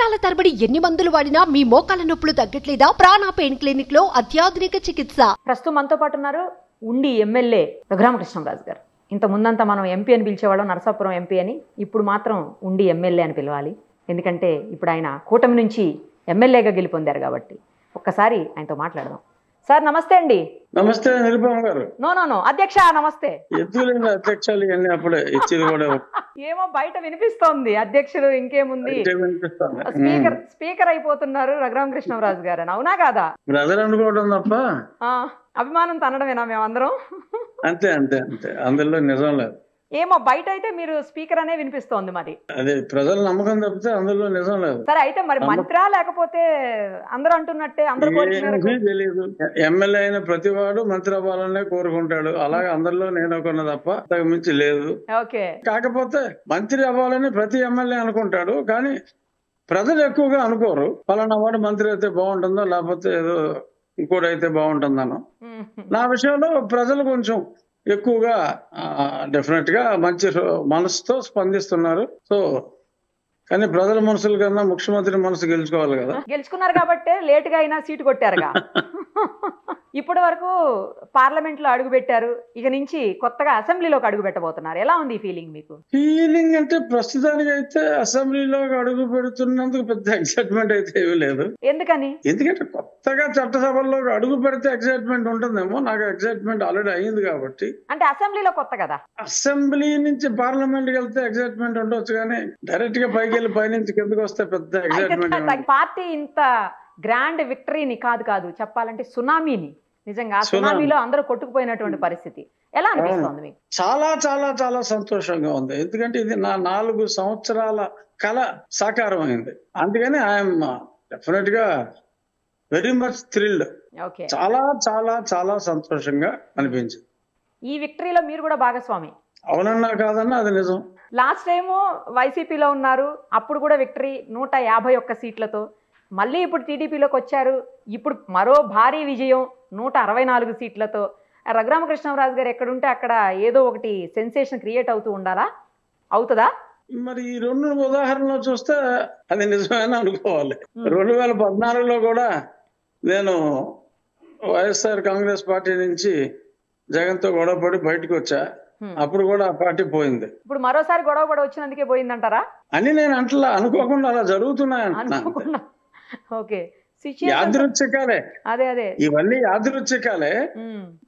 సంవత్సరాల తరబడి ఎన్ని మందులు వాడినా మీ మోకాల నొప్పులు తగ్గట్లేదా? ప్రాణ పెయిన్ క్లినిక్ లో అత్యాధునిక చికిత్స. ప్రస్తుతం మనతో పాటు ఉన్నారు ఉండి ఎమ్మెల్యే రఘురామకృష్ణరాజు గారు. ఇంత ముందంతా మనం ఎంపీ అని పిలిచేవాళ్ళం, నరసాపురం ఎంపీ అని. ఇప్పుడు మాత్రం ఉండి ఎమ్మెల్యే అని పిలవాలి, ఎందుకంటే ఇప్పుడు ఆయన కూటమి నుంచి ఎమ్మెల్యేగా గెలుపొందారు కాబట్టి. ఒక్కసారి ఆయనతో మాట్లాడదాం. సార్ నమస్తే అండి. నమస్తే నిరుపమ గారు. నో అధ్యక్ష నమస్తే. ఎద్దులేని అధ్యక్షాలు ఇవన్నీ అప్పుడే ఇచ్చేది కూడా ఏమో బయట వినిపిస్తోంది అధ్యక్షుడు, ఇంకేముంది స్పీకర్ అయిపోతున్నారు రఘురామకృష్ణరాజు గారు అని. అవునా కాదా? బ్రదర్ అనుకోవడం తప్ప అభిమానం తనడమేనా మేమందరం? అంతే అంతే అంతే, అందులో నిజం లేదు. ఏమో బయట అయితే మీరు స్పీకర్ అనే వినిపిస్తోంది. మరి అదే ప్రజల నమ్మకం తప్పితే అందులో నిజం లేదు. సరే అయితే మరి మంత్రా లేకపోతే అందరూ అంటున్నట్టే అందరూ తెలియదు. ఎమ్మెల్యే అయిన ప్రతి వాడు మంత్రి అవ్వాలనే కోరుకుంటాడు. అలాగే అందరిలో నేను ఒకన్న తప్ప అంతకు మించి లేదు. ఓకే, కాకపోతే మంత్రి అవ్వాలని ప్రతి ఎమ్మెల్యే అనుకుంటాడు, కానీ ప్రజలు ఎక్కువగా అనుకోరు. పలానా వాడు మంత్రి అయితే బాగుంటుందో లేకపోతే ఏదో ఇంకోటైతే బాగుంటుందనో. నా విషయంలో ప్రజలు కొంచెం ఎక్కువగా డెఫినెట్ గా మంచి మనసుతో స్పందిస్తున్నారు. సో కానీ ప్రజల మనసుల కన్నా ముఖ్యమంత్రి మనసు గెలుచుకోవాలి కదా. గెలుచుకున్నారు కాబట్టి లేట్ గా అయినా సీటు కొట్టారుగా. ఇప్పటి వరకు పార్లమెంట్ లో అడుగు పెట్టారు, ఇక నుంచి కొత్తగా అసెంబ్లీలోకి అడుగు పెట్టబోతున్నారు. ఎలా ఉంది ఈ ఫీలింగ్ మీకు? ఫీలింగ్ అంటే ప్రస్తుతానికి అయితే అసెంబ్లీలోకి అడుగు పెడుతున్నందుకు పెద్ద ఎక్సైట్మెంట్ అయితే ఏమీ లేదు. ఎందుకని? ఎందుకంటే కొత్తగా చట్టసభల్లోకి అడుగు పెడితే ఎక్సైట్మెంట్ ఉంటుందేమో. నాకు ఎక్సైట్మెంట్ ఆల్రెడీ అయింది కాబట్టి. అంటే అసెంబ్లీలో కొత్త కదా. అసెంబ్లీ నుంచి పార్లమెంట్ కి వెళ్తే ఎక్సైట్మెంట్ ఉండొచ్చు, కానీ డైరెక్ట్ గా పైకి వెళ్ళి పైనుంచి కిందకి వస్తే పెద్ద ఎక్సైట్మెంట్. పార్టీ ఇంత గ్రాండ్ విక్టరీని కాదు చెప్పాలంటే సునామీని, నిజంగా సునామీలో అందరూ కొట్టుకుపోయినటువంటి పరిస్థితి. ఎలా అనిపిస్తుంది మీకు? చాలా చాలా చాలా సంతోషంగా ఉంది. ఎందుకంటే ఇది నా 4 సంవత్సరాల కళ సాకారం అయింది. అందుకని ఐఎమ్ డెఫినెట్ గా వెరీ మచ్ థ్రిల్డ్. చాలా చాలా చాలా సంతోషంగా అనిపించింది. ఈ విక్టరీలో మీరు కూడా భాగస్వామి. అవునన్నా కాదన్నా అది నిజం. లాస్ట్ టైము వైసీపీలో ఉన్నారు, అప్పుడు కూడా విక్టరీ 151 సీట్లతో. మళ్ళీ ఇప్పుడు టీడీపీలోకి వచ్చారు, ఇప్పుడు మరో భారీ విజయం 164 సీట్లతో. రఘురామకృష్ణరాజు గారు ఎక్కడుంటే అక్కడ ఏదో ఒకటి సెన్సేషన్ క్రియేట్ అవుతూ ఉండాలా? అవుతుందా? మరి ఈ 2 ఉదాహరణలు చూస్తే అది నిజమేనా అనుకోవాలి. 2014లో కూడా నేను వైఎస్ఆర్ కాంగ్రెస్ పార్టీ నుంచి జగన్తో గొడవపడి బయటకు వచ్చా. అప్పుడు కూడా ఆ పార్టీ పోయింది. ఇప్పుడు మరోసారి గొడవపడి వచ్చినందుకే పోయిందంటారా? అని నేను అంటలా, అనుకోకుండా అలా జరుగుతున్నాయి. యాదృచ్ఛికాలే, అదే ఇవన్నీ యాదృచ్ఛికాలే.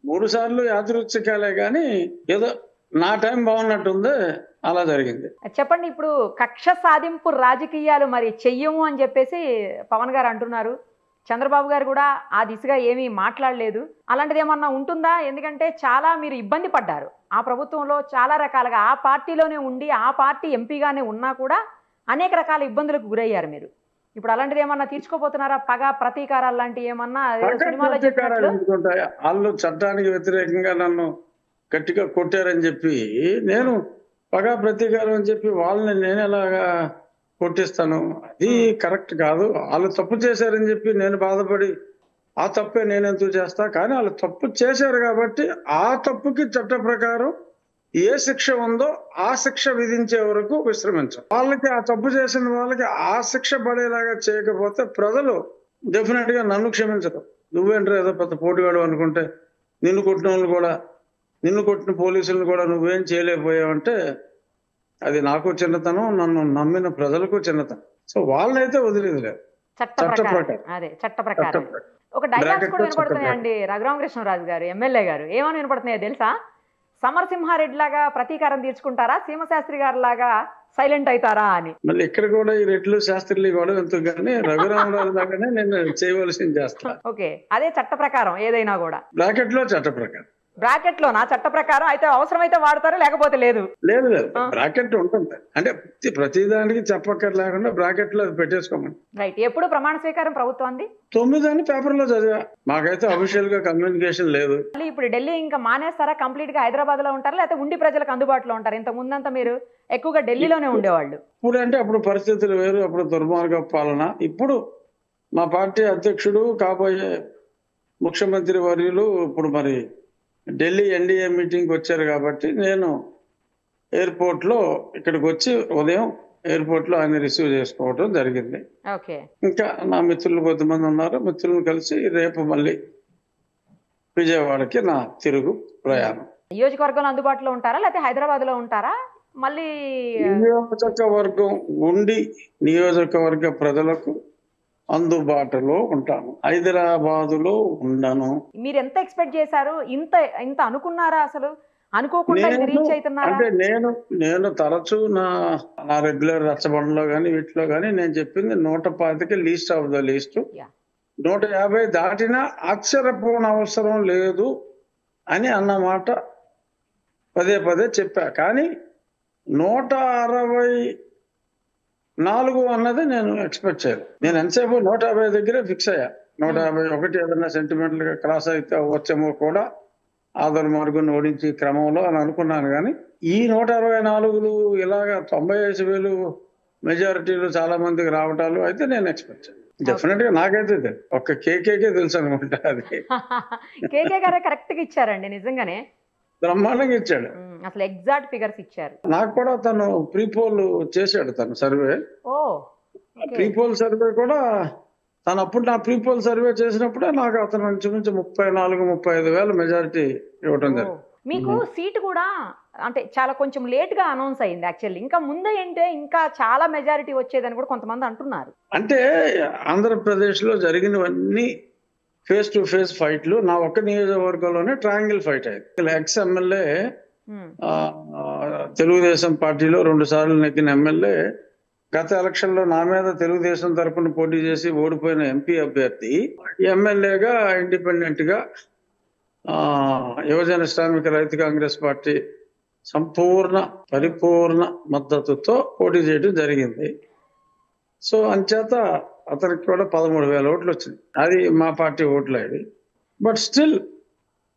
3 సార్లు యాదృచ్ఛికాలే, కానీ ఏదో నా టైం బాగున్నట్టుంది, అలా జరిగింది. చెప్పండి, ఇప్పుడు కక్ష సాధింపు రాజకీయాలు మరి చెయ్యము అని చెప్పేసి పవన్ గారు అంటున్నారు. చంద్రబాబు గారు కూడా ఆ దిశగా ఏమీ మాట్లాడలేదు. అలాంటిది ఏమన్నా ఉంటుందా? ఎందుకంటే చాలా మీరు ఇబ్బంది పడ్డారు ఆ ప్రభుత్వంలో, చాలా రకాలుగా ఆ పార్టీలోనే ఉండి ఆ పార్టీ ఎంపీగానే ఉన్నా కూడా అనేక రకాల ఇబ్బందులకు గురయ్యారు మీరు. ఇప్పుడు అలాంటిది ఏమన్నా తీర్చుకోపోతున్నారా? పగ ప్రతీకారాలు లాంటివి ఏమన్నా? వాళ్ళు చట్టానికి వ్యతిరేకంగా నన్ను గట్టిగా కొట్టారని చెప్పి నేను పగ ప్రతీకారం అని చెప్పి వాళ్ళని నేను ఎలాగా కొట్టిస్తాను? అది కరెక్ట్ కాదు. వాళ్ళు తప్పు చేశారని చెప్పి నేను బాధపడి ఆ తప్పే నేను ఎందుకు చేస్తా? కానీ వాళ్ళు తప్పు చేశారు కాబట్టి ఆ తప్పుకి చట్ట ప్రకారం ఏ శిక్ష ఉందో ఆ శిక్ష విధించే వరకు విశ్రమించాం. వాళ్ళకి ఆ తప్పు చేసిన వాళ్ళకి ఆ శిక్ష పడేలాగా చేయకపోతే ప్రజలు డెఫినెట్ గా నన్ను క్షమించరు. నువ్వేంటారు ఏదో పెద్ద పోటీగాడు అనుకుంటే, నిన్ను కొట్టిన వాళ్ళు కూడా, నిన్ను కొట్టిన పోలీసులను కూడా నువ్వేం చేయలేకపోయావంటే అది నాకు చిన్నతనం, నన్ను నమ్మిన ప్రజలకు చిన్నతనం. సో వాళ్ళైతే వదిలేదు లేదు. చట్ట ప్రకారం ఒక డైలాగ్స్ కూడా వినపడుతున్నాయండి రఘురామకృష్ణరాజు గారు ఎమ్మెల్యే గారు. ఏమని వినపడుతున్నాయో తెలుసా? సమరసింహారెడ్డి లాగా ప్రతీకారం తీర్చుకుంటారా, సీమశాస్త్రి గారు లాగా సైలెంట్ అవుతారా అని. మళ్ళీ ఇక్కడ కూడా ఈ రెడ్లు శాస్త్రులు కూడా ఎందుకు, కానీ రఘురామరాజు లాగానే నేను చేయవలసింది చేస్తా. ఓకే, అదే చట్ట ప్రకారం ఏదైనా కూడా బ్రాకెట్ లో చట్ట ప్రకారం. బ్రాకెట్ లో నా చట్ట ప్రకారం అయితే అవసరమైతే వాడతారు, లేకపోతే లేదు. లేదు బ్రాకెట్ ఉంటుంది. అంటే ప్రతిదానికి చెప్పక్కర్ లేకుండా బ్రాకెట్ లో పెట్టేసుకోమని. రైట్. ఎప్పుడు ప్రమాణ స్వీకారం ప్రభుత్వాన్ని? 9 అని పేపర్ లో చదివా. మాకైతే అఫీషియల్ గా కమ్యూనికేషన్ లేదు. ఇప్పుడు ఢిల్లీ ఇంకా మానేస్తారా? కంప్లీట్ గా హైదరాబాద్ లో ఉంటారా, లేకపోతే ఉండి ప్రజలకు అందుబాటులో ఉంటారు? ఇంత ముందంతా మీరు ఎక్కువగా ఢిల్లీలోనే ఉండేవాళ్ళు. ఇప్పుడు అంటే అప్పుడు పరిస్థితులు వేరు, అప్పుడు దుర్మార్గ పాలన. ఇప్పుడు మా పార్టీ అధ్యక్షుడు కాబోయే ముఖ్యమంత్రి వర్యులు ఇప్పుడు మరి ఢిల్లీ ఎన్డీఏ మీటింగ్కి వచ్చారు కాబట్టి నేను ఎయిర్పోర్ట్లో ఇక్కడికి వచ్చి ఉదయం ఎయిర్పోర్ట్ లో ఆయన రిసీవ్ చేసుకోవడం జరిగింది. ఓకే. ఇంకా నా మిత్రులు కొద్దిమంది ఉన్నారు, మిత్రులను కలిసి రేపు మళ్ళీ విజయవాడకి నా తిరుగు ప్రయాణం. నియోజకవర్గంలో అందుబాటులో ఉంటారా లేకపోతే హైదరాబాద్ లో ఉంటారా? మళ్ళీ నియోజకవర్గం ఉండి నియోజకవర్గ ప్రజలకు అందుబాటులో ఉంటాను. హైదరాబాదులో ఉండను. మీరు ఎంత ఎక్స్పెక్ట్ చేశారు? ఇంత ఇంత అనుకున్నారా? అసలు అనుకోకుండా ఇది రీచ్ అవుతున్నారా? అంటే నేను తరచూ నా రెగ్యులర్ రచ్చబండలో కానీ వీటిలో కానీ నేను చెప్పింది 125 least of the least. Yeah. 150 దాటినా ఆశ్చర్యపోనవసరం లేదు అని అన్నమాట పదే పదే చెప్పా. కానీ 164 అన్నది నేను ఎక్స్పెక్ట్ చేయను. నేను ఎంతసేపు 150 దగ్గరే ఫిక్స్ అయ్యా. 151 ఏదైనా సెంటిమెంటల్ గా క్రాస్ అయితే వచ్చేమో కూడా ఆదర్ మార్గం ఓడించి క్రమంలో అని అనుకున్నాను. కానీ ఈ 164 ఇలాగా 95,000 మెజారిటీలు చాలా మందికి రావటాలు అయితే నేను ఎక్స్పెక్ట్ చేయను. డెఫినెట్ గా నాకైతే ఒక్క కేకేకే తెలుసు అనుకుంటా. అది కేకే గారే కరెక్ట్ గా ఇచ్చారండి, నిజంగానే బ్రహ్మాండంగా ఇచ్చాడు. అసలు ఎగ్జాక్ట్ ఫిగర్స్ ఇచ్చారు. నాకు కూడా తను ప్రీపోల్ చేశాడు, తను సర్వే. ఓ ప్రీపోల్ సర్వే కూడా తను అప్పుడు నా ప్రీపోల్ సర్వే చేసినప్పుడే నాకు అతను నుంచి 34-35 మెజారిటీ ఇవ్వటం జరిగింది. మీకు సీటు కూడా అంటే చాలా కొంచెం లేట్ గా అనౌన్స్ అయింది యాక్చువల్లీ. ఇంకా ముందే ఏంటే ఇంకా చాలా మెజారిటీ వచ్చేదని కూడా కొంతమంది అంటున్నారు. అంటే ఆంధ్రప్రదేశ్ లో జరిగినవన్నీ ఫేస్ టు ఫేస్ ఫైట్లు. నా ఒక్క నియోజకవర్గంలోనే ట్రయాంగిల్ ఫైట్ అయింది. ఎక్స్ ఎమ్మెల్యే తెలుగుదేశం పార్టీలో 2 సార్లు నెగ్గిన ఎమ్మెల్యే గత ఎలక్షన్ లో నా మీద తెలుగుదేశం తరఫున పోటీ చేసి ఓడిపోయిన ఎంపీ అభ్యర్థి ఎమ్మెల్యేగా ఇండిపెండెంట్ గా యువజన శ్రామిక రైతు కాంగ్రెస్ పార్టీ పరిపూర్ణ మద్దతుతో పోటీ చేయడం జరిగింది. సో అంచేత అతనికి కూడా 13,000 ఓట్లు వచ్చింది. అది మా పార్టీ ఓట్లు అయ్యి. బట్ స్టిల్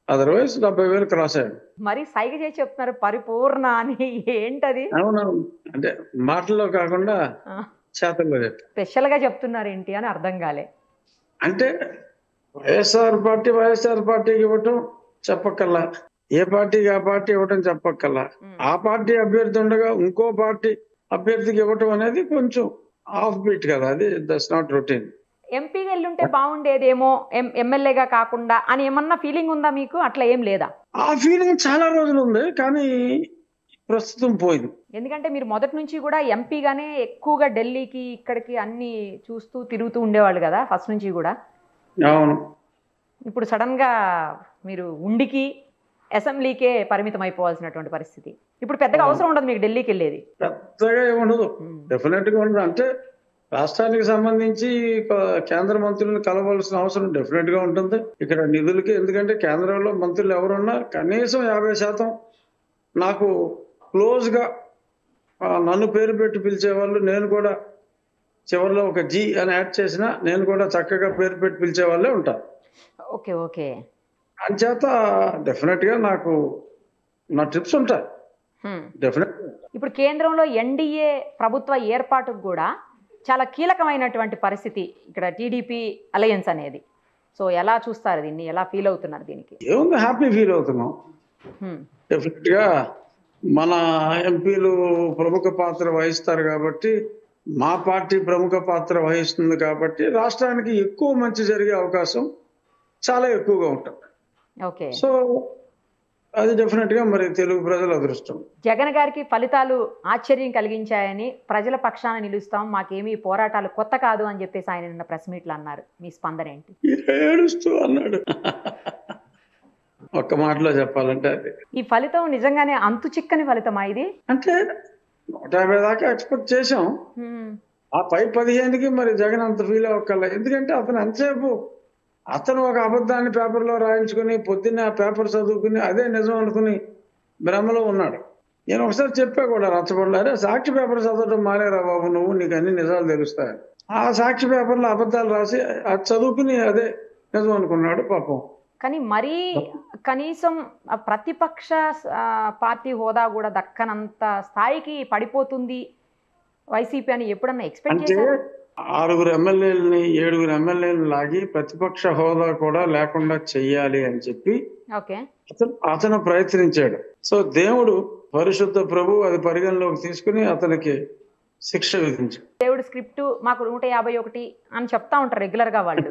అదర్వైజ్ 70,000 క్రాస్ అయ్యాడు. మరి సైగ చేసి చెప్తున్నారు పరిపూర్ణ అని, ఏంటది? అవునవును, అంటే మాటల్లో కాకుండా చేతల్లో చెప్పారు. స్పెషల్ గా చెప్తున్నారు ఏంటి అని అర్థం కాలే. అంటే వైఎస్ఆర్ పార్టీకి ఇవ్వటం చెప్పక్కల్లా, ఏ పార్టీకి ఆ పార్టీ ఇవ్వటం చెప్పక్కల్లా. ఆ పార్టీ అభ్యర్థి ఉండగా ఇంకో పార్టీ అభ్యర్థికి ఇవ్వటం అనేది కొంచెం ఆఫ్ బీట్ కదా, అది దట్స్ నాట్ రొటీన్. ఎంపీగా వెళ్ళుంటే బాగుండేదేమో ఎమ్మెల్యేగా కాకుండా అని ఏమన్నా ఫీలింగ్ ఉందా మీకు? అట్లా ఏం లేదా? ఆ ఫీలింగ్ చాలా రోజులు ఉంది, కానీ ప్రస్తుతం పోయింది. ఎందుకంటే మీరు మొదటి నుంచి కూడా ఎంపీగానే ఎక్కువగా ఢిల్లీకి ఇక్కడికి అన్ని చూస్తూ తిరుగుతూ ఉండేవాళ్ళు కదా ఫస్ట్ నుంచి కూడా. అవును. ఇప్పుడు సడన్ గా మీరు ఉండికి అసెంబ్లీకే పరిమితం అయిపోవాల్సినటువంటి పరిస్థితి. ఇప్పుడు పెద్దగా అవసరం ఉండదు మీకు ఢిల్లీకి వెళ్ళేది. పెద్దగా ఏముండదు, డెఫినెట్ గా ఉండదు. అంటే రాష్ట్రానికి సంబంధించి కేంద్ర మంత్రులను కలవాల్సిన అవసరం డెఫినెట్ గా ఉంటుంది ఇక్కడ నిధులకి. ఎందుకంటే కేంద్రంలో మంత్రులు ఎవరున్నా కనీసం 50% నాకు క్లోజ్ గా నన్ను పేరు పెట్టి పిలిచేవాళ్ళు. నేను కూడా చివరిలో ఒక జీ అని యాడ్ చేసినా నేను కూడా చక్కగా పేరు పెట్టి పిలిచే వాళ్ళే ఉంటాను. Okay okay. అంచేత డెఫినెట్ గా నాకు నా ట్రిప్స్ ఉంటాయి డెఫినెట్. ఇప్పుడు కేంద్రంలో ఎన్డీఏ ప్రభుత్వ ఏర్పాటుకు కూడా చాలా కీలకమైనటువంటి పరిస్థితి ఇక్కడ టీడీపీ అలయన్స్ అనేది. సో ఎలా చూస్తారు దీన్ని, ఎలా ఫీల్ అవుతున్నారు దీనికి? ఏముంది, హ్యాపీ ఫీల్ అవుతున్నాం. డెఫినెట్ గా మన ఎంపీలు ప్రముఖ పాత్ర వహిస్తారు కాబట్టి, మా పార్టీ ప్రముఖ పాత్ర వహిస్తుంది కాబట్టి రాష్ట్రానికి ఎక్కువ మంచి జరిగే అవకాశం చాలా ఎక్కువగా ఉంటుంది. ఓకే. సో అది డెఫినెట్ గా మరి తెలుగు ప్రజల అదృష్టం. జగన్ గారికి ఫలితాలు ఆశ్చర్యం కలిగించాయని, ప్రజల పక్షాన నిలుస్తాం, మాకేమీ పోరాటాలు కొత్త కాదు అని చెప్పేసి ఆయన నిన్న ప్రెస్ మీట్లు అన్నారు. మీ స్పందన ఏంటి? ఏడుస్తూ అన్నాడు. ఒక్క మాటలో చెప్పాలంటే అది ఈ ఫలితం నిజంగానే అంతు చిక్కని ఫలితమా ఇది? అంటే 150 దాకా ఎక్స్పెక్ట్ చేసాం. ఆ పై 15కి మరి జగన్ అంత ఫీల్ అవ్వక్కర్లే. ఎందుకంటే అతను ఎంతసేపు అతను ఒక అబద్ధాన్ని పేపర్లో రాయించుకుని పొద్దున్నే ఆ పేపర్ చదువుకుని అదే నిజం అనుకుని భ్రమలో ఉన్నాడు. నేను ఒకసారి చెప్పా కూడా రచ్చబండలో, అరే సాక్షి పేపర్ చదవడం మానేరా బాబు నువ్వు, నీకు అన్ని నిజాలు తెలుస్తాయి. ఆ సాక్షి పేపర్లో అబద్ధాలు రాసి అది చదువుకుని అదే నిజం అనుకున్నాడు పాపం. కానీ మరీ కనీసం ప్రతిపక్ష పార్టీ హోదా కూడా దక్కనంత స్థాయికి పడిపోతుంది వైసీపీ అని ఎప్పుడన్నా ఎక్స్పెక్ట్ చేశారు? 6 ఎమ్మెల్యేలని 7 ఎమ్మెల్యేలను లాగి ప్రతిపక్ష హోదా కూడా లేకుండా చెయ్యాలి అని చెప్పి అతను ప్రయత్నించాడు. సో దేవుడు పరిశుద్ధ ప్రభు అది పరిగణలోకి తీసుకుని అతనికి శిక్ష విధించాడు. దేవుడి స్క్రిప్ట్ మాకు 151 అని చెప్తా ఉంటారు రెగ్యులర్ గా వాళ్ళు.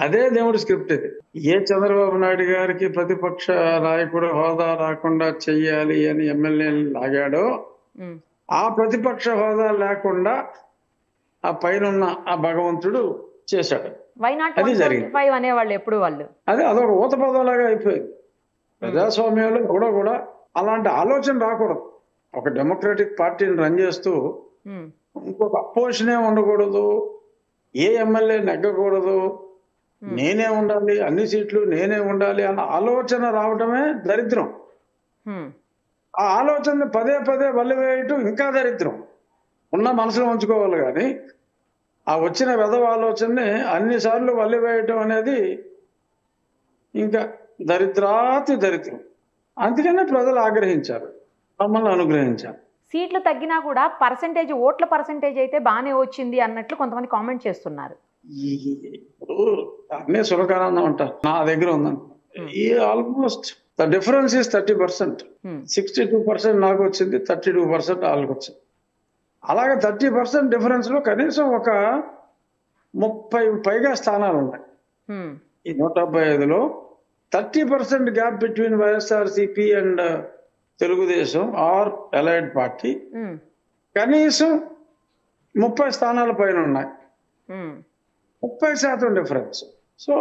అదే దేవుడి స్క్రిప్ట్ ఇది. ఏ చంద్రబాబు నాయుడు గారికి ప్రతిపక్ష నాయకుడు హోదా రాకుండా చెయ్యాలి అని ఎమ్మెల్యేలు లాగాడో ఆ ప్రతిపక్ష హోదా లేకుండా ఆ పైన ఆ భగవంతుడు చేశాడు. వై నాట్ 175 అనేవాళ్ళు ఎప్పుడు వాళ్ళు. అదొక ఊత పదంలాగా అయిపోయింది. ప్రజాస్వామ్యంలో కూడా అలాంటి ఆలోచన రాకూడదు. ఒక డెమోక్రటిక్ పార్టీని రన్ చేస్తూ ఇంకొక అపోజిషనే ఉండకూడదు, ఏ ఎమ్మెల్యే నెగ్గకూడదు, నేనే ఉండాలి, అన్ని సీట్లు నేనే ఉండాలి అన్న ఆలోచన రావటమే దరిద్రం. ఆ ఆలోచనని పదే పదే వల్లివేయటం ఇంకా దరిద్రం. ఉన్న మనసులో ఉంచుకోవాలి కానీ ఆ వచ్చిన వెధవ ఆలోచనని అన్నిసార్లు వల్లివేయటం అనేది ఇంకా దరిద్రాతి దరిద్రం. అందుకనే ప్రజలు ఆగ్రహించారు, మమ్మల్ని అనుగ్రహించారు. సీట్లు తగ్గినా కూడా పర్సెంటేజ్, ఓట్ల పర్సెంటేజ్ అయితే బాగానే వచ్చింది అన్నట్లు కొంతమంది కామెంట్ చేస్తున్నారు. ఇప్పుడు అన్నీ సులకానందం అంటారు, నా దగ్గర ఉందని. ఈ ఆల్మోస్ట్ ద డిఫరెన్స్ ఈస్ 30%. 62% నాకు వచ్చింది, 32% వాళ్ళకి వచ్చింది. అలాగే 30% డిఫరెన్స్ లో కనీసం ఒక 30 పైగా స్థానాలు ఉన్నాయి. ఈ 175లో 30% gap between YSRCP and Telugu Desam or allied party కనీసం 30 స్థానాల పైన ఉన్నాయి. 30% డిఫరెన్స్. సో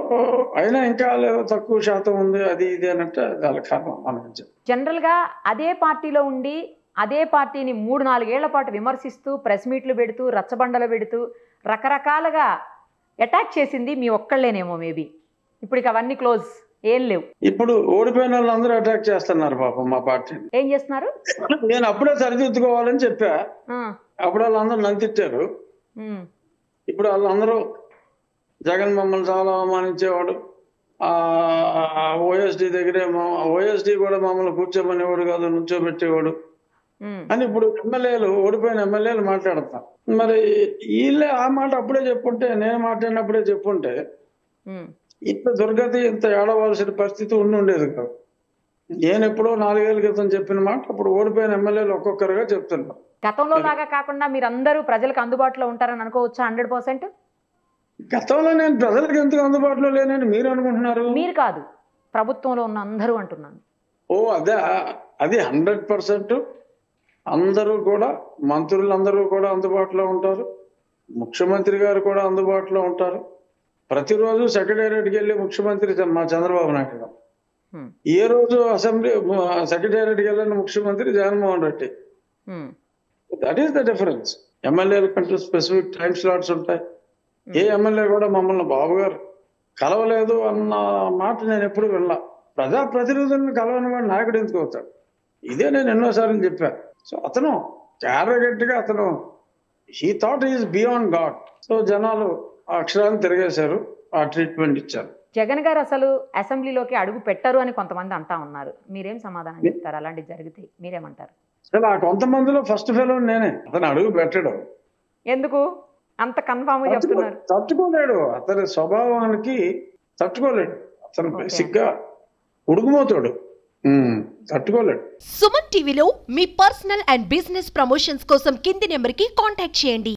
అయినా ఇంకా లేదో తక్కువ శాతం ఉంది, అది ఇది అన్నట్టు దాని కారణం మనం. జనరల్ గా అదే పార్టీలో ఉండి అదే పార్టీని 3-4 ఏళ్ల పాటు విమర్శిస్తూ ప్రెస్ మీట్లు పెడుతూ రచ్చబండలు పెడుతూ రకరకాలుగా అటాక్ చేసింది మీ ఒక్కళ్ళేనేమో మేబీ. ఇప్పుడు ఇక అవన్నీ క్లోజ్, ఏం లేవు. ఇప్పుడు ఓడిపోయిన వాళ్ళందరూ అటాక్ చేస్తున్నారు పాపం మా పార్టీని. ఏం చేస్తున్నారు? నేను అప్పుడే సరిదిద్దుకోవాలని చెప్పా, అప్పుడు వాళ్ళందరూ నన్ను తిట్టారు. ఇప్పుడు వాళ్ళందరూ జగన్ మమ్మల్ని చాలా అవమానించేవాడు, ఓఎస్డి దగ్గరే ఓఎస్డి కూడా మమ్మల్ని కూర్చోమనేవాడు కాదు, నుంచోబెట్టేవాడు అని ఇప్పుడు ఎమ్మెల్యేలు, ఓడిపోయిన ఎమ్మెల్యేలు మాట్లాడతారు. మరి వీళ్ళే ఆ మాట అప్పుడే చెప్పుంటే, నేను మాట్లాడినప్పుడే చెప్పుంటే ఇంత దుర్గతి, ఇంత ఏడవలసిన పరిస్థితి ఉండేది కాదు. నేను ఎప్పుడో 4 ఏళ్ల క్రితం చెప్పిన మాట అప్పుడు ఓడిపోయిన ఎమ్మెల్యేలు ఒక్కొక్కరుగా చెప్తున్నారు. గతంలో లాగా కాకుండా మీరందరూ ప్రజలకు అందుబాటులో ఉంటారని అనుకోవచ్చా? 100%. గతంలో నేను ప్రజలకు ఎందుకు అందుబాటులో లేనని మీరు అనుకుంటున్నారు? మీరు కాదు, ప్రభుత్వంలో ఉన్న అందరూ అంటున్నాను. అది 100%. అందరూ కూడా, మంత్రులందరూ కూడా అందుబాటులో ఉంటారు, ముఖ్యమంత్రి గారు కూడా అందుబాటులో ఉంటారు. ప్రతిరోజు సెక్రటేరియట్కి వెళ్ళి ముఖ్యమంత్రి మా చంద్రబాబు నాయుడు గారు, ఏ రోజు అసెంబ్లీ సెక్రటేరియట్కి వెళ్ళిన ముఖ్యమంత్రి Jaganmohan Reddy. That is the difference. ఎమ్మెల్యేల కంటూ స్పెసిఫిక్ టైం స్లాట్స్ ఉంటాయి. ఏ ఎమ్మెల్యే కూడా మమ్మల్ని బాబు గారు కలవలేదు అన్న మాట నేను ఎప్పుడు వినలా. ప్రజాప్రతినిధులను కలవని వాడు నాయకుడు ఎందుకు అవుతాడు? ఇదే నేను ఎన్నోసార్లు చెప్పాను. సో అతను క్యారగట్టిగా he thought is beyond god. So జనాలు అక్షరాన్ని తిరిగేశారు, ఆ ట్రీట్మెంట్ ఇచ్చారు. జగన్ గారు అసలు అసెంబ్లీలోకి అడుగు పెట్టరు అని కొంతమంది అంటా ఉన్నారు. మీరేం సమాధానం చెప్తారు? అలాంటివి జరిగితే మీరేమంటారు? అసలు ఆ కొంతమందిలో ఫస్ట్ ఫెలో నేనే. అతను అడుగు పెట్టడు. ఎందుకు అంత కన్ఫామ్ గా చెప్తున్నారు? తట్టుకోలేడు, అతని స్వభావానికి తట్టుకోలేడు. అతను బేసిక్ గా ఉడుగుమోతాడు, తట్టుకోలేడు. సుమన్ టీవీలో మీ పర్సనల్ అండ్ బిజినెస్ ప్రమోషన్స్ కోసం కింది నెంబర్ కి కాంటాక్ట్ చేయండి.